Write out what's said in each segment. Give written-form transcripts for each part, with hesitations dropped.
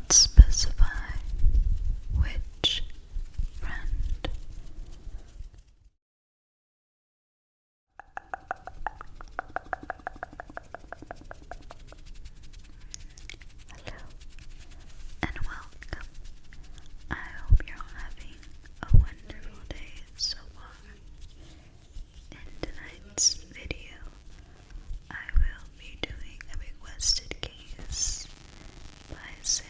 not specify which friend. Hello and welcome. I hope you're all having a wonderful day so far. In tonight's video, I will be doing a requested case by Sarah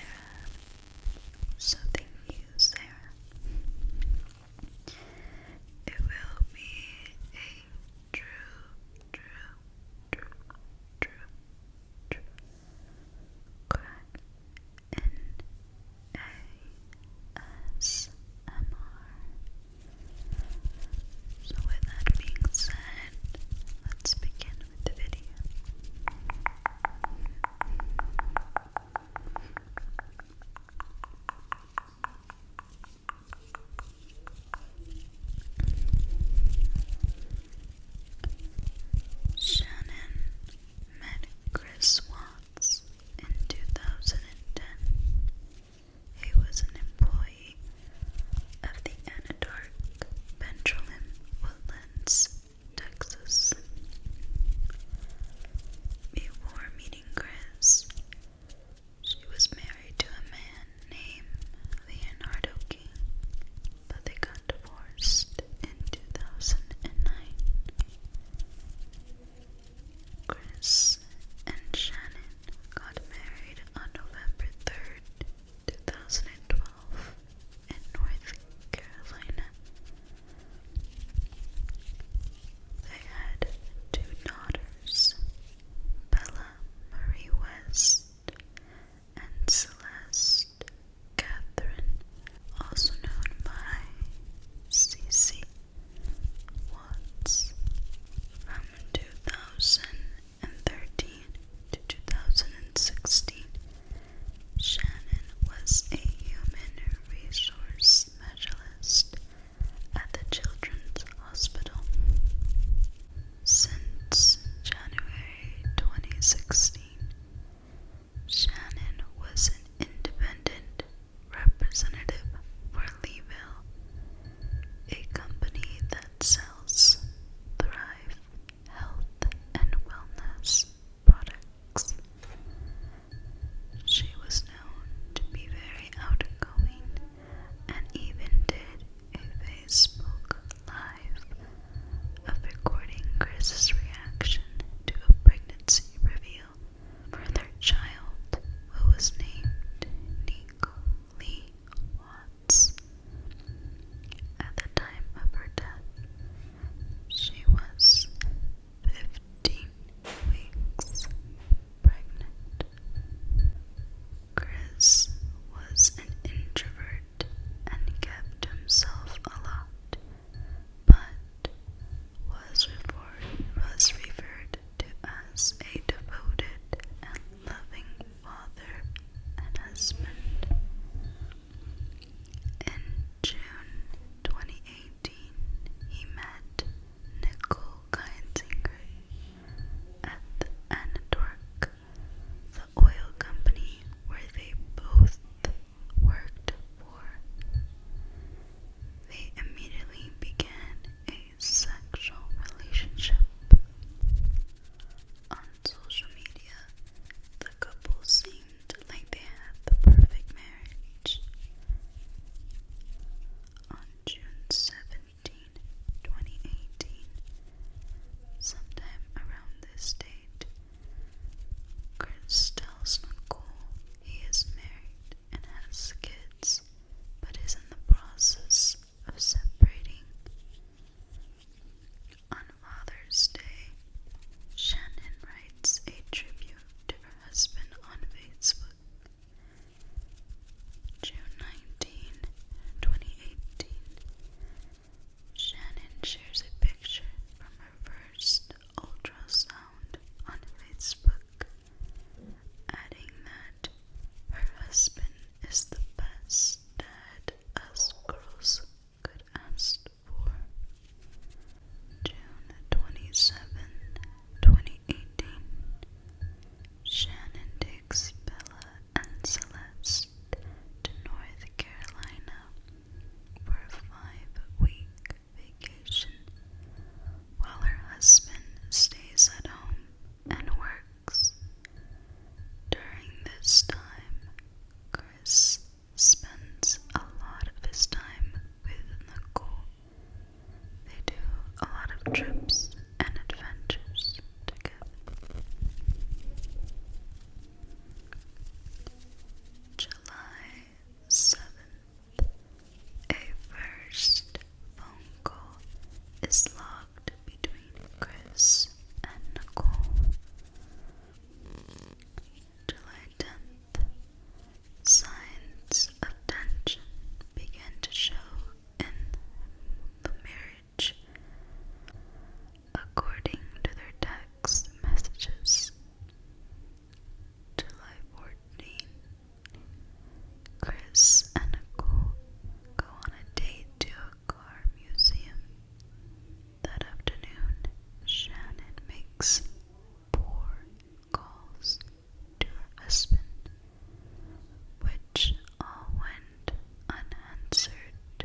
this time, Chris spends a lot of his time with Nicole. They do a lot of trips and adventures together. July 7th, a first phone call is logged between Chris and Nicole. July 10th, signs of tension began to show in the marriage. According to their text messages, July 14th, Chris and Nicole go on a date to a car museum. That afternoon, Shannon makes 4 calls to her husband, which all went unanswered.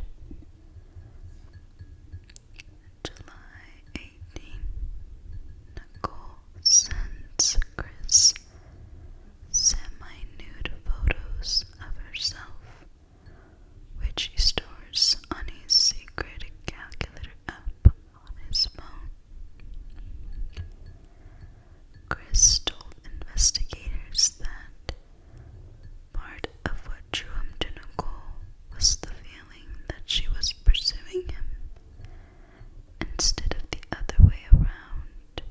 July 18th, Nicole sends Chris semi-nude photos of herself, which he stores on a secret calculator app on his phone. Chris told investigators that part of what drew him to Nicole was the feeling that she was pursuing him instead of the other way around.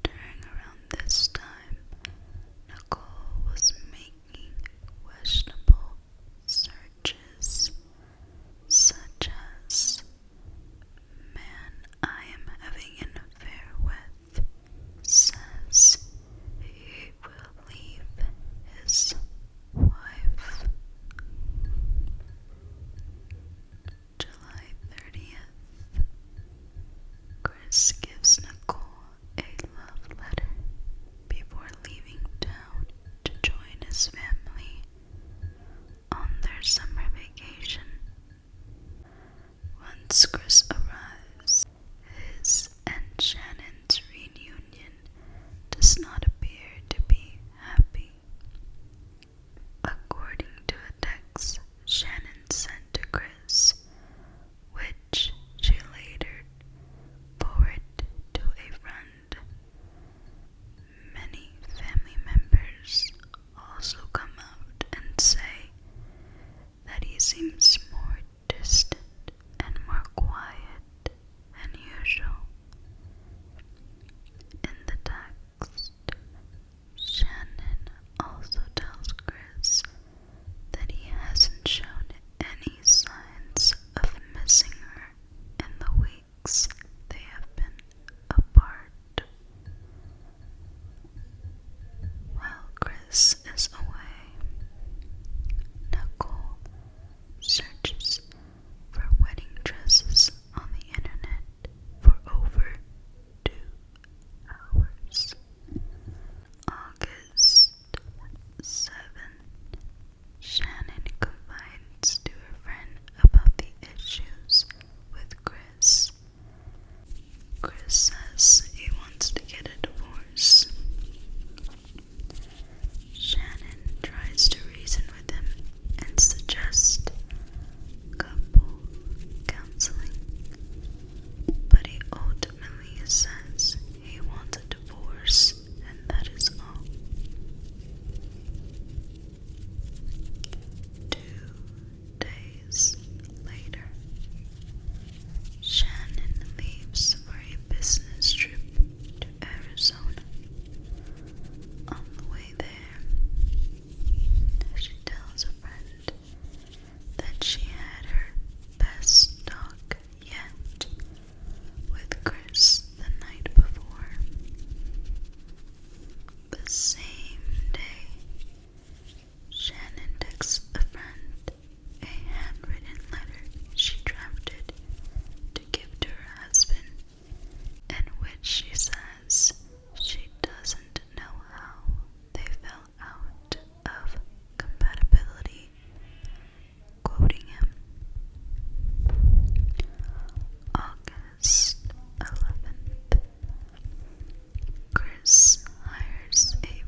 During around this time, Nicole was making questionable searches, such as, "Man I am having an affair with says he will leave his wife." July 30th, Chris gives Nicole a love letter before leaving town to join his family on their summer vacation. Once Chris arrives, his and Shannon's reunion does not appear to be happy. According to a text Shannon sent to Chris, which she later forwarded to a friend, many family members also come out and say that he seems more distant and more quiet than usual. In the text, Shannon also tells Chris that he hasn't shown any signs of missing her in the weeks they have been apart. While Chris is away, Nicole searches for wedding dresses on the internet for over 2 hours. August 7th, Shannon confides to her friend about the issues with Chris. Chris says he wants to get a divorce. Shannon tries to reason with him and suggest couple counseling, but he ultimately says he wants a divorce, and that is all. 2 days later, Shannon leaves for a business trip to Arizona. On the way there, she tells a friend that she had her best talk yet with Chris the night before. The same day, Shannon texts a friend a handwritten letter she drafted to give to her husband, in which she says she doesn't know how they fell out of compatibility, quoting him. August 11th, Chris hires a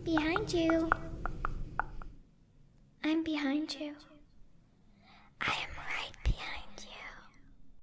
Behind you. I'm behind you.